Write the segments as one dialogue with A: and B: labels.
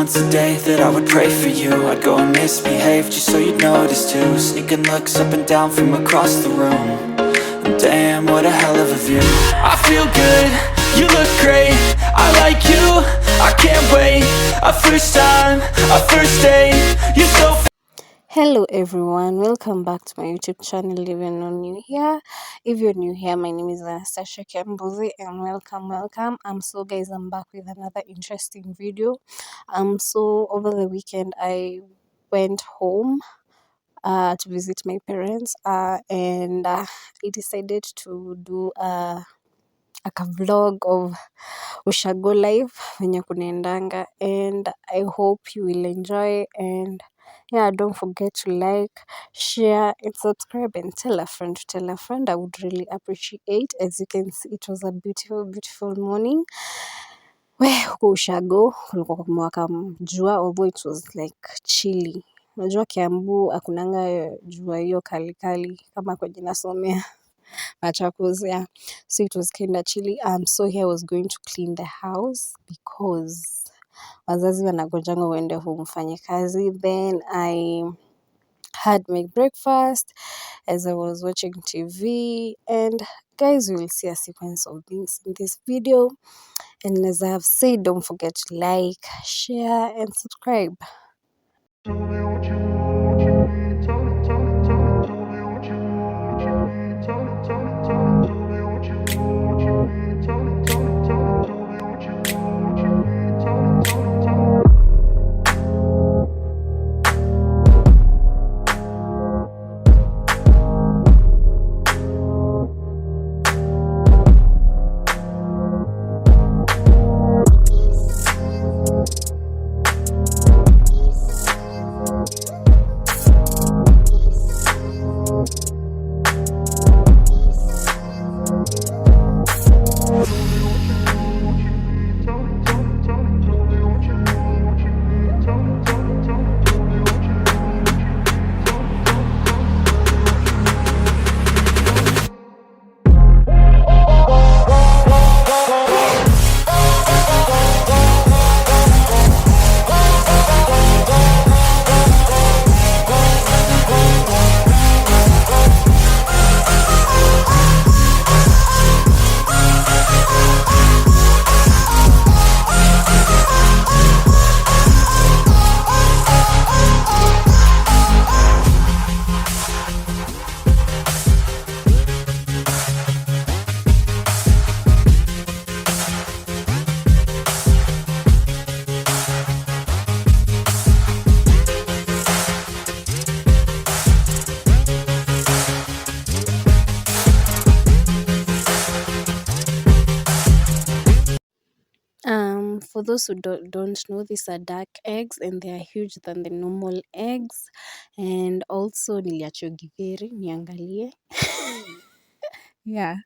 A: once a day that I would pray for you. I'd go and misbehave just so you'd notice too. Sneaking looks up and down from across the room. And damn, what a hell of a view. I feel good, you look great, I like you, I can't wait. A first time, a first date, you're so
B: Hello everyone, welcome back to my YouTube channel if you're not new here. If you're new here, my name is Anastasia Kiambuzi and welcome. I'm back with another interesting video. So over the weekend I went home to visit my parents and I decided to do a vlog of Ushago life venye kunaendanga, and I hope you will enjoy. And yeah, don't forget to like, share and subscribe and tell a friend to tell a friend. I would really appreciate. As you can see, it was a beautiful morning. Huko Ushago kulikuwa kumewaka jua, although it was like chilly. Unajua Kiambu hakunanga jua hiyo kali kama kwenye nasomea Machakos, yeah. So it was kind of chilly. So here I was going to clean the house because wazazi wanagojanga uende home ufanye kazi. Then I had my breakfast as I was watching TV, and guys, you will see a sequence of things in this video. And as I have said, don't forget to like, share and subscribe. For those who don't know, these are duck eggs and they are huge than the normal eggs. And also niliachwa Githeri niangalie. Yeah.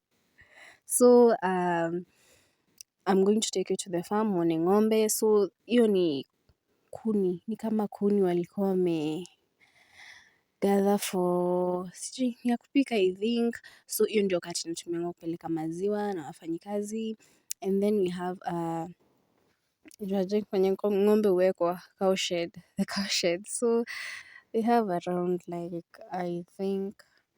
B: So I'm going to take you to the farm uone ng'ombe. So hiyo ni kuni, ni kama kuni walikuwa gather for sijui ni ya kupika I think. So hiyo ndio wakati natumia kupeleka maziwa na wafanyikazi. And then we have kwenye ng'ombe huwekwa cow shed, the cow shed. So we have around like I think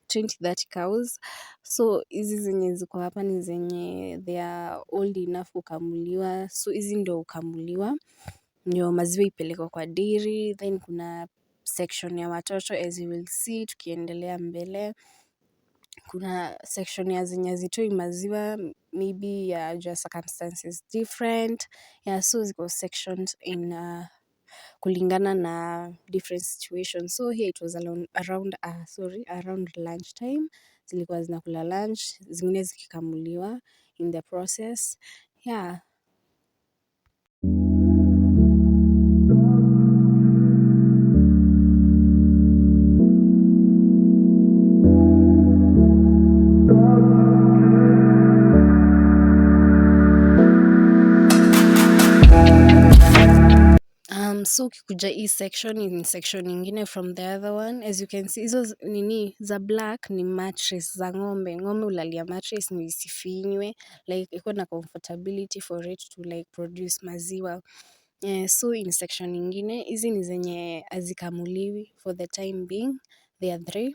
B: 20-30 cows. So hizi zenye ziko hapa ni zenye they are old enough kukamuliwa. So hizi ndio hukamuliwa ndio maziwa ipelekwe kwa dairy. Then kuna section ya watoto as you will see tukiendelea mbele. Kuna section ya zenye hazitoi maziwa maybe just circumstances different. Yeah, so ziko sections in kulingana na different situations. So here it was around lunch time. Zilikuwa zinakula lunch, zingine zikikamuliwa in the process. Yeah. So ukikuja hii section ni section ingine from the other one. As you can see, hizo nini za black ni mattress za ng'ombe. Ng'ombe ulalia mattress ni isifinywe, like iko na comfortability for it to like produce maziwa. So in section ingine, hizi ni zenye hazikamuliwi for the time being, there are 3.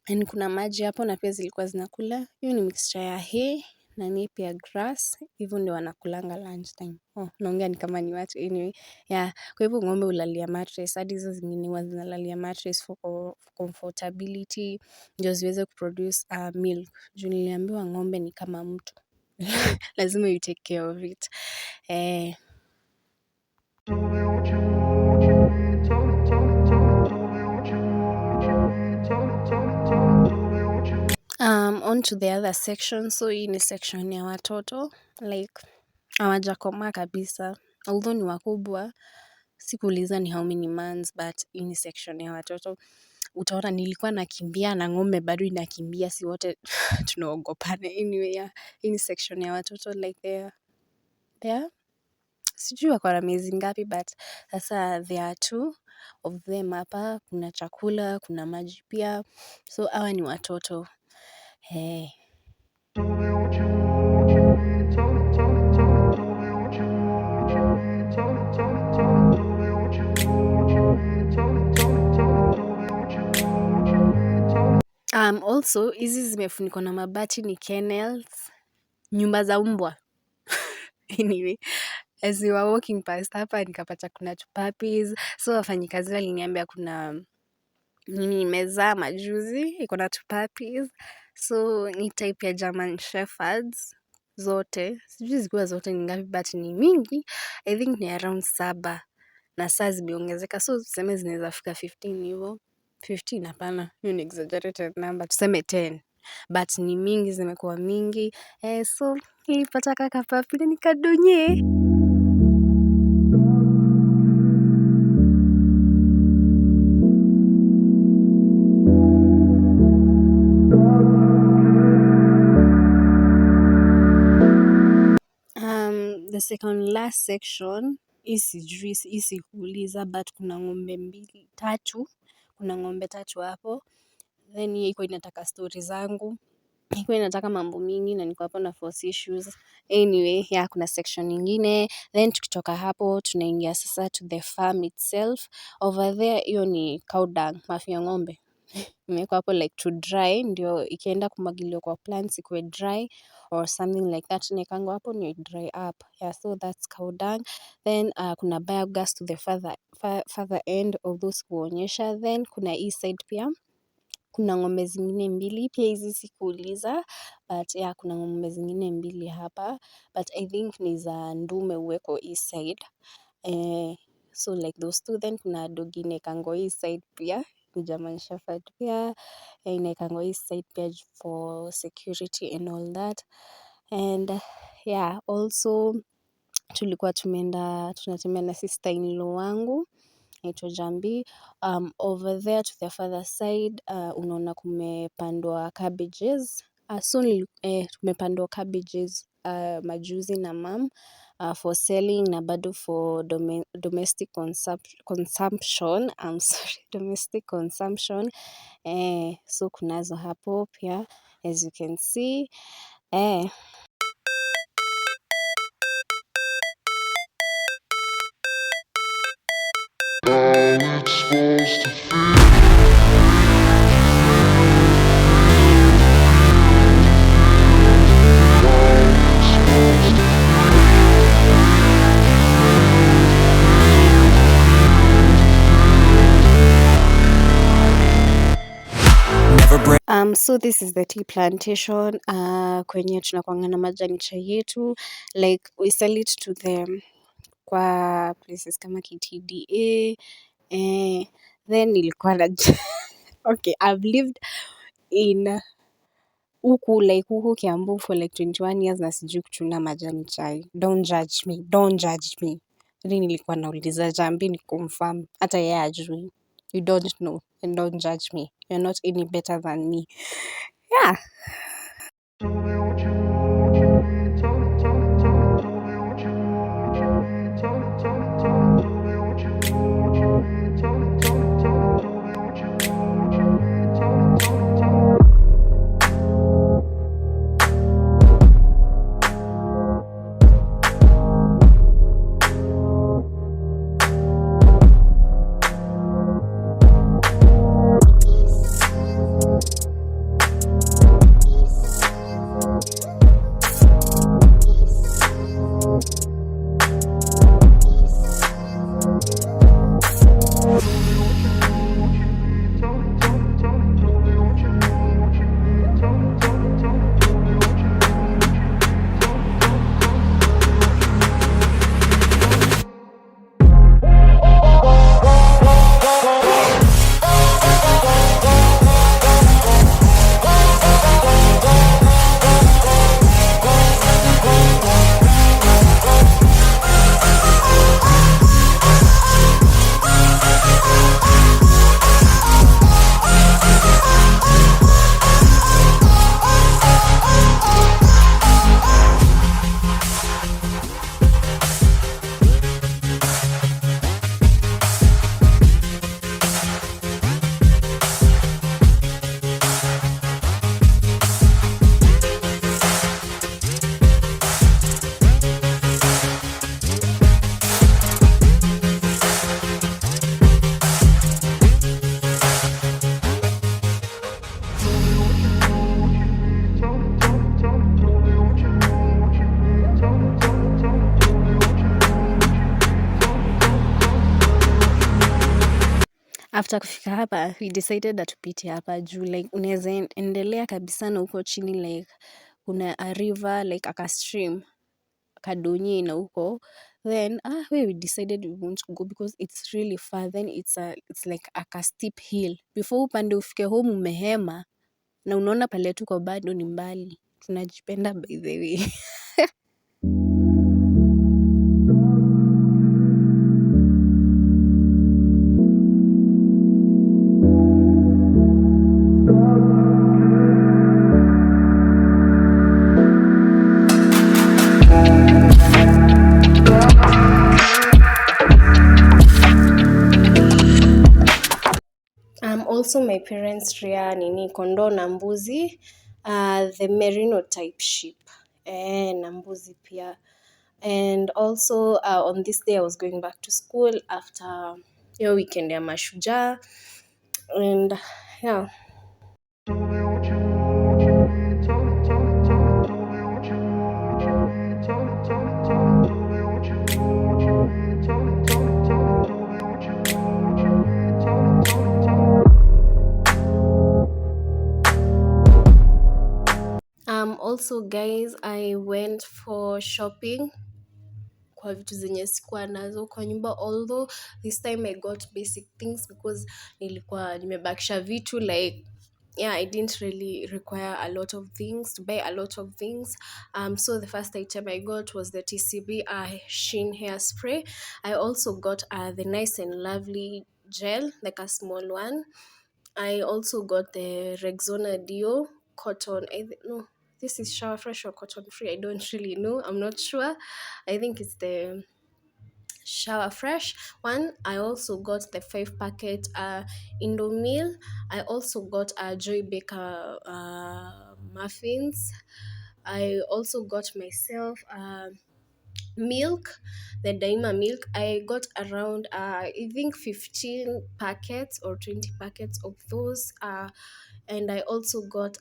B: And kuna maji hapo na pia zilikuwa zinakula. Hiyo ni mixture ya hay na napier grass. Hivyo ndio wanakulanga lunchtime. Naongea ni kama ni watu anyway. Yeah, kwa hivyo ng'ombe hulalia mattress. Hadi hizo zingine huwa zinalalia mattress for comfortability. Ndio ziweze kuproduce milk. Juu niliambiwa ng'ombe ni kama mtu. Lazima you take care of it. On to the other section. So hii ni section ya watoto like hawajakomaa kabisa, although ni wakubwa. Sikuuliza ni how many months, but hii ni section ya watoto. Utaona nilikuwa nakimbia na ng'ombe bado inakimbia, si wote tunaogopana. Anyway, yeah, hii ni section ya watoto like there sijui wako na miezi ngapi, but sasa there are 2 of them hapa. Kuna chakula, kuna maji pia, so hawa ni watoto. Also hizi zimefunikwa na mabati ni kennels, nyumba za mbwa. Anyway, as we were walking past hapa nikapata kuna 2 puppies. So wafanyikazi waliniambia kuna nini imezaa majuzi, iko na 2 puppies. So ni type ya German Shepherds zote. Sijui zikiwa zote ni ngapi, but ni mingi. I think ni around 7 na saa zimeongezeka. So tuseme zinaweza fika 15 hivyo. 15 hapana, hiyo ni exaggerated number. Tuseme 10. But ni mingi, zimekuwa mingi. So nilipata kaka papi na nikadonye. The second last section, hii sikuuliza, but kuna ng'ombe 3. Kuna ng'ombe 3 hapo. Then hiyo iko inataka story zangu. Iko inataka mambo mingi na niko hapo na force issues. Anyway, yeah, kuna section nyingine. Then tukitoka hapo tunaingia sasa to the farm itself. Over there hiyo ni cow dung, mafi ya ng'ombe. Imewekwa hapo like to dry, ndio ikienda kumwagiliwa kwa plants ikuwe dry or something like that. Inaekangwa hapo ndio dry up. Yeah, so that's cow dung. Then kuna biogas to the further end of those kuonyesha. Then kuna hii side pia kuna ng'ombe zingine 2 pia, hizi sikuuliza, but yeah, kuna ng'ombe zingine 2 hapa, but I think ni za ndume uweko hii side. So like those 2. Then kuna dogi inaekangwa hii side pia, ni German Shepherd pia, inaekangwa hii side pia for security and all that. And yeah, also tulikuwa tunatembea na sister in law wangu naitwa Jambi. Over there to the further side, unaona kumepandwa cabbages. So tumepandwa cabbages majuzi na mom for selling na bado for domestic consumption. I'm sorry, domestic consumption. So kunazo hapo pia, as you can see. So this is the tea plantation kwenye tunakuanga na majani chai yetu, like we sell it to them kwa places kama KTDA. Then nilikuwa na okay, I've lived in huku Kiambu for like 21 years na sijui kuchuna majani chai. Don't judge me. Nilikuwa nauliza Jambi ni confirm, hata yeye hajui. You don't know and don't judge me. You're not any better than me. Yeah. after kufika hapa we decided that tupite hapa juu like unaweza endelea kabisa na huko chini like kuna a river like aka stream kadonye na huko then we decided we want to go because it's really far then it's like aka steep hill before upande ufike home umehema na unaona pale tuko bado ni mbali tunajipenda by the way. Also my parents rear nini kondoo na mbuzi, the merino type sheep na mbuzi pia. And also on this day I was going back to school after your weekend ya mashujaa and yeah. Also guys, I went for shopping kwa vitu zenye sikuwa nazo kwa nyumba, although this time I got basic things because nilikuwa nimebakisha vitu like yeah, I didn't really require a lot of things to buy a lot of things. So the first item I got was the TCB Sheen hairspray. I also got the Nice and Lovely gel, like a small one. I also got the Rexona Dio cotton. No, this is shower fresh or cotton free. I don't really know. I'm not sure. I think it's the shower fresh one. I also got the 5-packet Indomil. I also got Joy Baker muffins. I also got myself milk, the Daima milk. I got around I think 15 packets or 20 packets of those, and I also got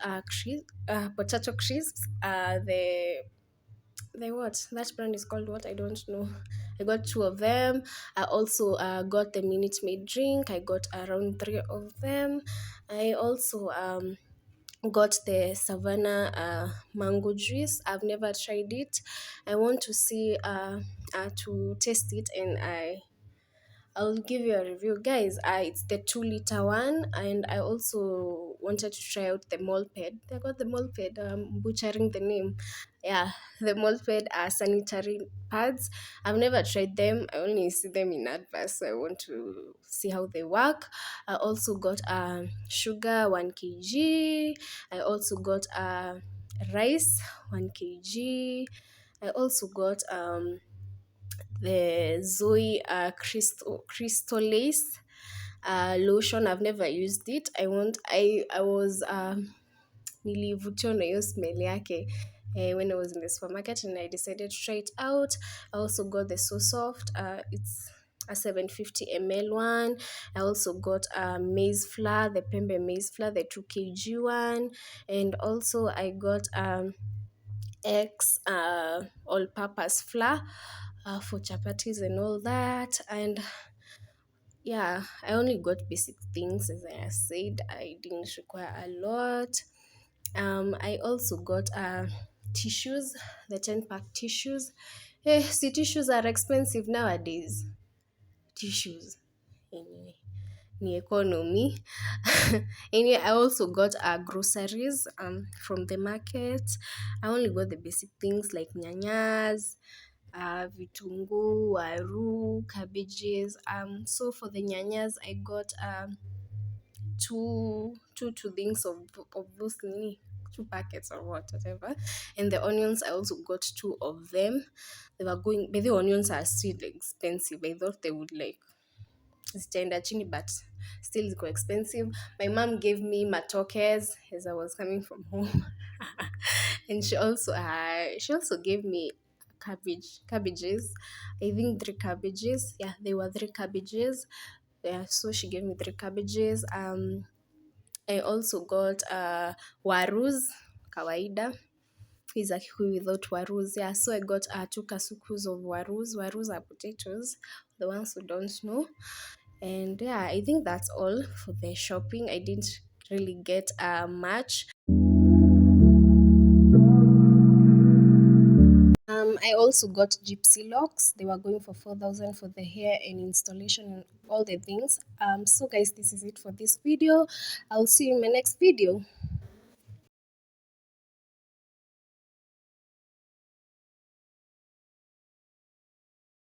B: potato crisps, the what that brand is called, what I don't know. I got 2 of them. I also got the Minute Maid drink. I got around 3 of them. I also got the Savannah mango juice. I've never tried it. I want to see to taste it, and I'll give you a review, guys. It's the 2-liter one, and I also wanted to try out the Molped. I got the Molped. Butchering the name. Yeah, the Molped sanitary pads. I've never tried them. I only see them in adverts, so I want to see how they work. I also got sugar 1 kg. I also got rice 1 kg. I also got the Zoe Crystalace lotion. I've never used it. I was nilivutiwa na hiyo smell yake when I was in the supermarket, and I decided to try it out. I also got the So Soft. It's a 750 ml one. I also got maize flour, the Pembe maize flour, the 2 kg one, and also I got X all-purpose flour for chapatis and all that. And yeah, I only got basic things, as I said. I didn't require a lot. I also got tissues, the 10-pack tissues. See, tissues are expensive nowadays. Tissues, anyway, ni economy. Anyway, I also got groceries from the market. I only got the basic things like nyanyas, vitunguu, waru, cabbages. So for the nyanyas, I got two things of those 2 packets or whatever. And the onions, I also got 2 of them. They were going, but the onions are still expensive. I thought they would like zitaenda chini, but still it's quite expensive. My mom gave me matokes as I was coming from home. And she also gave me cabbages. I think 3 cabbages. Yeah, they were 3 cabbages. Yeah, so she gave me 3 cabbages. I also got warus kawaida. Is a Kikuyu without warus. Yeah, so I got 2 kasukus of warus. Warus are potatoes, the ones who don't know. And yeah, I think that's all for the shopping. I didn't really get much. I also got gypsy locks. They were going for 4,000 for the hair and installation and all the things. So guys, this is it for this video. I'll see you in my next video.